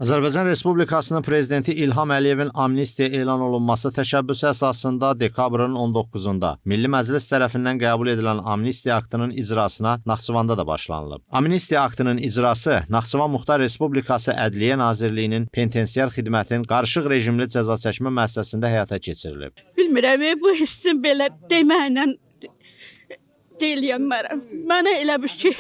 Azərbaycan Respublikasının Prezidenti İlham Əliyevin amnistiya elan olunması təşəbbüsü əsasında dekabrın 19-da Milli Məclis tərəfindən qəbul edilən amnistiya aktının icrasına Naxçıvanda da başlanılıb. Amnistiya aktının icrası Naxçıvan Muxtar Respublikası Ədliyyə Nazirliyinin penitensiar xidmətin qarışıq rejimli cəza çəkmə müəssisəsində həyata keçirilib. Bilmirəm, bu hissim belə deməklə deyilmərəm. Mənə elə bir ki,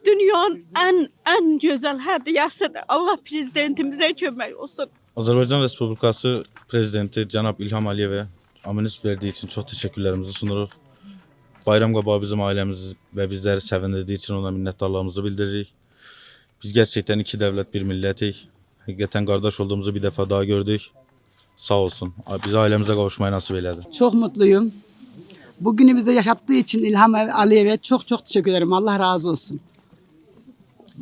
dünyanın ən gözəl hədiyyəsidir. Allah prezidentimizə kömək olsun. Azərbaycan Respublikası Prezidenti Cənab İlham Əliyevə amnist verdiyi için çok teşekkürlerimizi sunuruq. Bayram qabağı bizim ailemizi ve bizleri sevindirdiği için ona minnettarlığımızı bildiririk. Biz gerçekten iki devlet bir milletik. Hakikaten kardeş olduğumuzu bir defa daha gördük. Sağ olsun. Bizi ailemize kavuşmayı nasip eyledi. Çok mutluyum. Bugünü bize yaşattığı için İlham Aliyev'e çok teşekkür ederim. Allah razı olsun.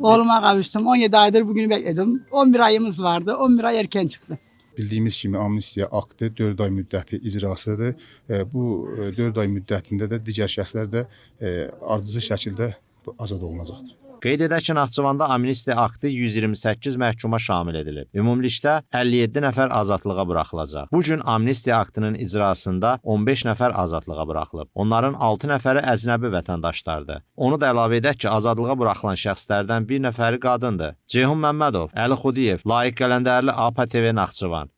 Oğluma kavuştum. 17 aydır bugünü bekledim. 11 ayımız vardı. 11 ay erken çıktı. Bildiyimiz kimi amnistiya aktı 4 ay müddəti icrasıdır. Bu 4 ay müddətində də digər şəxslər də ardıcıl şəkildə azad olunacaqdır. Qeyd edək ki, Naxçıvanda amnistiya aktı 128 məhkuma şamil edilib. Ümumilikdə 57 nəfər azadlığa buraxılacaq. Bu gün amnistiya aktının icrasında 15 nəfər azadlığa buraxılıb. Onların 6 nəfəri əcnəbi vətəndaşlardır. Onu da əlavə edək ki, azadlığa buraxılan şəxslərdən bir nəfəri qadındır. Ceyhun Məmmədov, Əli Xudiyev, Layiq Qələndərli APA TV Naxçıvan.